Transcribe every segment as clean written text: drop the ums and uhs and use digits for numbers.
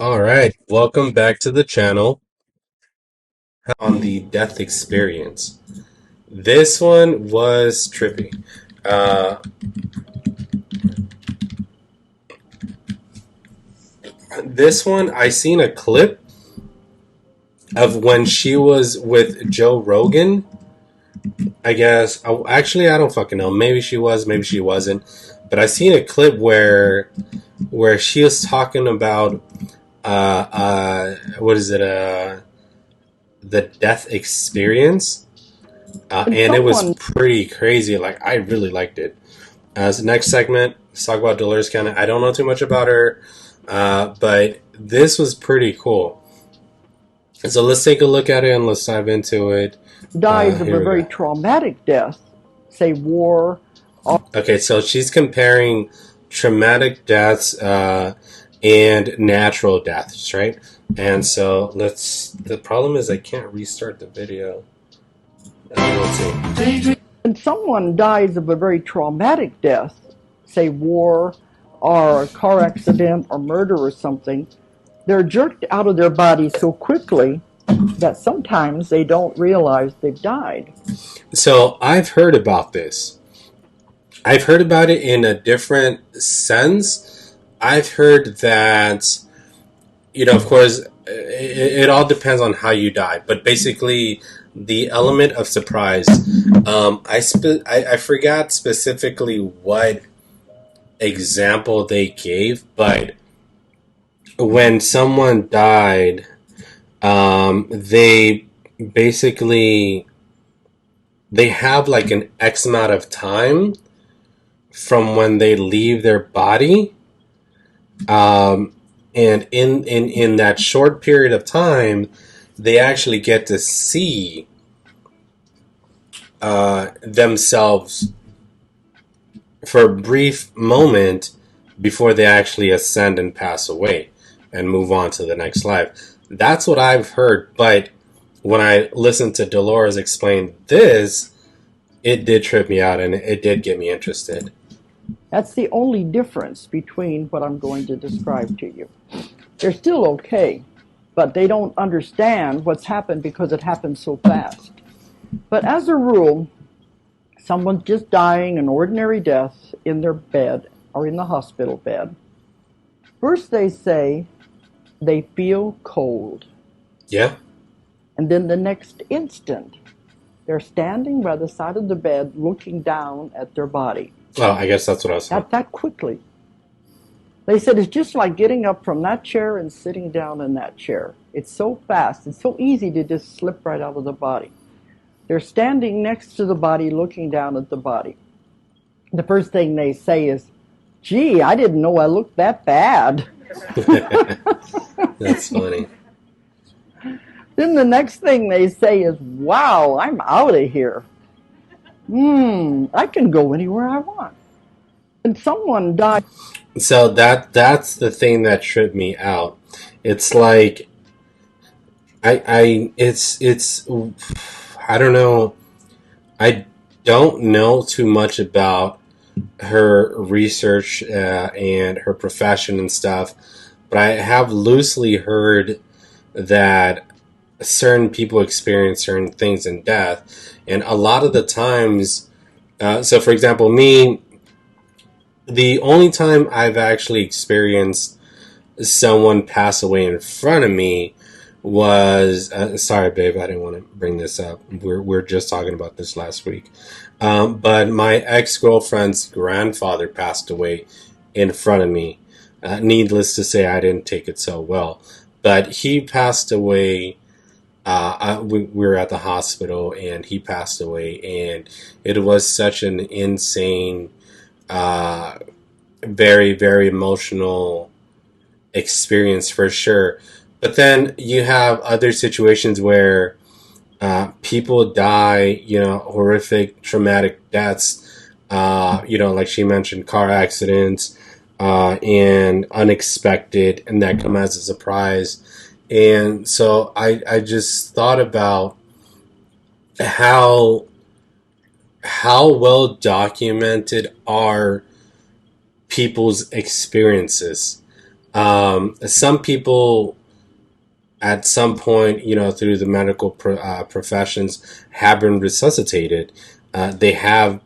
All right, welcome back to the channel on the death experience. This one was trippy. Uh, this one, I seen a clip of when she was with Joe Rogan. I guess. Actually, I don't fucking know. Maybe she was, maybe she wasn't. But I seen a clip where she was talking about what is it? The death experience. And And it was someone, pretty crazy. Like, I really liked it. As the next segment, let's talk about Dolores Cannon. I don't know too much about her, but this was pretty cool. So let's take a look at it and let's dive into it. dies of Here a we very go. traumatic death, say war. Okay, so she's comparing traumatic deaths and natural deaths, right? And so let's. The problem is I can't restart the video. Let's see. And someone dies of a very traumatic death, say war or a car accident or murder or something. They're jerked out of their body so quickly that sometimes they don't realize they've died. So I've heard about this. I've heard about it in a different sense. I've heard that, of course, it all depends on how you die, but basically, the element of surprise. I forgot specifically what example they gave, but when someone died, they basically they have like an X amount of time from when they leave their body. And in that short period of time, they actually get to see themselves for a brief moment before they actually ascend and pass away and move on to the next life. That's what I've heard, but when I listened to Dolores explain this, it did trip me out and it did get me interested. That's the only difference between what I'm going to describe to you. They're still okay, but they don't understand what's happened because it happened so fast. But as a rule, someone's just dying an ordinary death in their bed or in the hospital bed. First, they say they feel cold. Yeah? And then the next instant, they're standing by the side of the bed looking down at their body. Well, I guess that's what I was saying. That quickly. They said it's just like getting up from that chair and sitting down in that chair. It's so fast. It's so easy to just slip right out of the body. They're standing next to the body looking down at the body. The first thing they say is, gee, I didn't know I looked that bad. That's funny. Then the next thing they say is, wow, I'm out of here. I can go anywhere I want. And someone died. So that's the thing that tripped me out. It's like it's I don't know. I don't know too much about her research and her profession and stuff, but I have loosely heard that certain people experience certain things in death, and a lot of the times. So, for example, me, the only time I've actually experienced someone pass away in front of me was sorry, babe, I didn't want to bring this up. We're just talking about this last week, but my ex girlfriend's grandfather passed away in front of me. Needless to say, I didn't take it so well, but he passed away. We were at the hospital, and he passed away, and it was such an insane, uh, very very emotional experience for sure. But then you have other situations where people die, horrific, traumatic deaths, like she mentioned, car accidents, and unexpected, and that come as a surprise. And so I just thought about how how well documented are people's experiences Some people at some point, through the medical professions, have been resuscitated. They have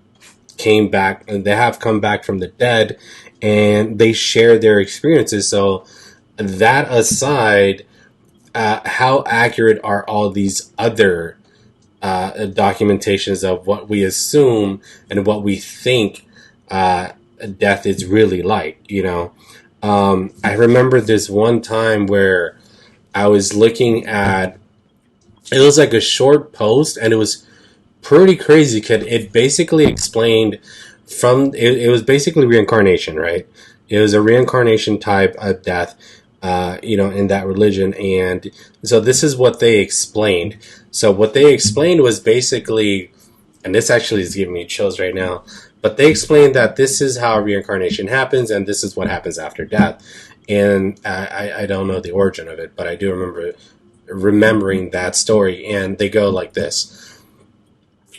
came back and they have come back from the dead, and they share their experiences. So that aside, how accurate are all these other documentations of what we assume and what we think uh, death is really like? I remember this one time where I was looking at, it was like a short post, and it was pretty crazy because it basically explained it was basically reincarnation, right? It was a reincarnation type of death, in that religion. And so this is what they explained. So what they explained was basically, and this actually is giving me chills right now, but they explained that this is how reincarnation happens, and this is what happens after death. And I don't know the origin of it, but I do remember remembering that story. And they go like this: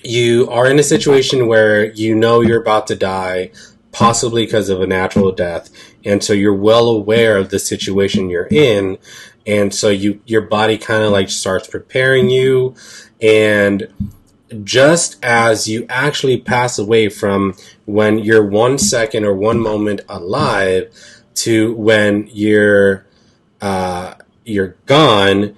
you are in a situation where you know you're about to die, possibly because of a natural death, and so you're well aware of the situation you're in, and so your body kind of like starts preparing you, and just as you actually pass away from when you're 1 second or one moment alive to when you're gone,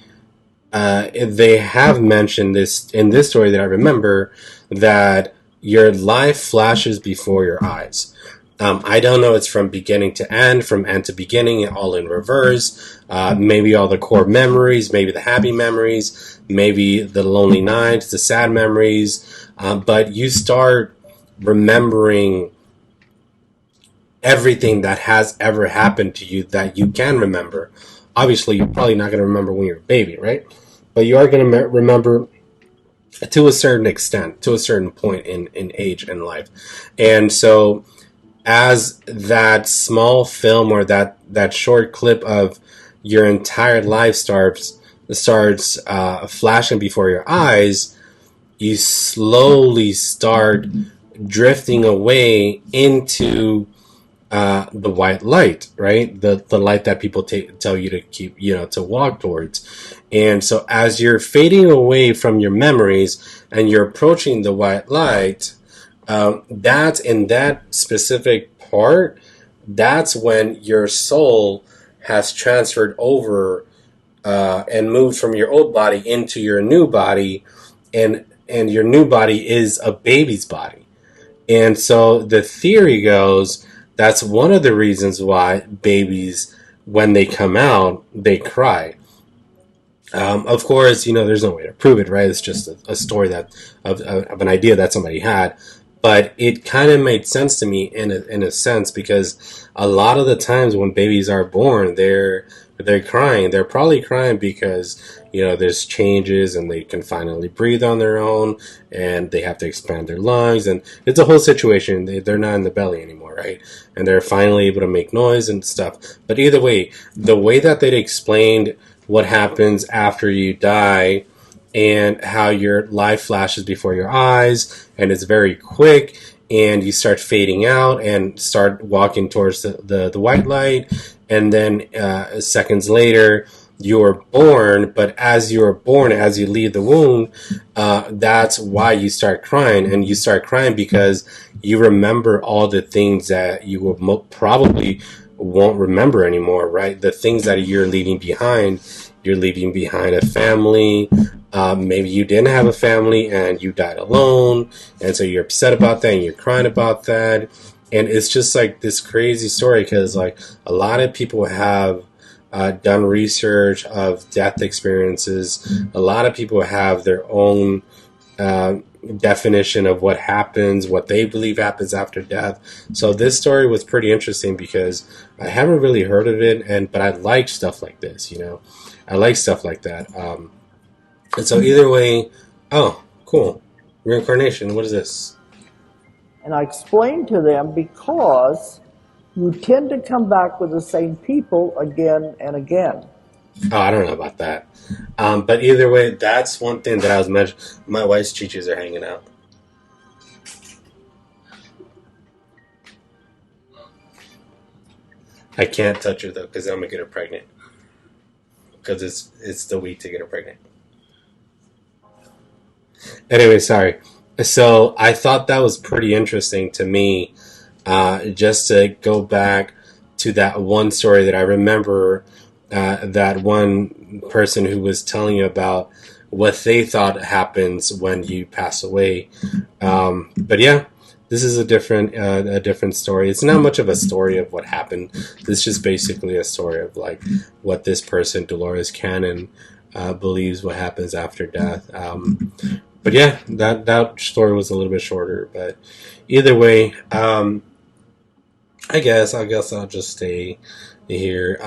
they have mentioned this in this story that I remember, that your life flashes before your eyes. I don't know, it's from beginning to end, from end to beginning, all in reverse. Maybe all the core memories, maybe the happy memories, maybe the lonely nights, the sad memories. But you start remembering everything that has ever happened to you that you can remember. Obviously, you're probably not going to remember when you're a baby, right? But you are going to remember to a certain extent, to a certain point in age and life. And so as that small film, or that short clip of your entire life starts flashing before your eyes, you slowly start drifting away into the white light, right? The light that people tell you to keep, to walk towards. And so as you're fading away from your memories and you're approaching the white light, that's in that specific part, that's when your soul has transferred over and moved from your old body into your new body, and your new body is a baby's body. And so the theory goes, that's one of the reasons why babies, when they come out, they cry. Of course, there's no way to prove it, right? It's just a story of an idea that somebody had. But it kind of made sense to me in a sense, because a lot of the times when babies are born, they're crying. They're probably crying because there's changes, and they can finally breathe on their own, and they have to expand their lungs, and it's a whole situation. They're not in the belly anymore, right? And they're finally able to make noise and stuff. But either way, the way that they explained what happens after you die, and how your life flashes before your eyes, and it's very quick, and you start fading out and start walking towards the white light, and then seconds later you're born. But as you're born, as you leave the womb, that's why you start crying. And you start crying because you remember all the things that you will probably won't remember anymore, right? The things that you're leaving behind. You're leaving behind a family. Maybe you didn't have a family and you died alone, and so you're upset about that and you're crying about that. And it's just like this crazy story, because like a lot of people have done research of death experiences. A lot of people have their own definition of what happens, what they believe happens after death. So this story was pretty interesting because I haven't really heard of it, but I like stuff like this. I like stuff like that. And so either way, oh, cool. Reincarnation, what is this? And I explained to them, because you tend to come back with the same people again and again. Oh, I don't know about that. But either way, that's one thing that I was mentioning. My wife's chichis are hanging out. I can't touch her though because I'm gonna get her pregnant. Because it's the week to get her pregnant. Anyway, sorry. So I thought that was pretty interesting to me. Just to go back to that one story that I remember, that one person who was telling you about what they thought happens when you pass away. But yeah, this is a different story. It's not much of a story of what happened. This is just basically a story of like what this person, Dolores Cannon, believes what happens after death. But yeah, that story was a little bit shorter. But either way, I guess I'll just stay here.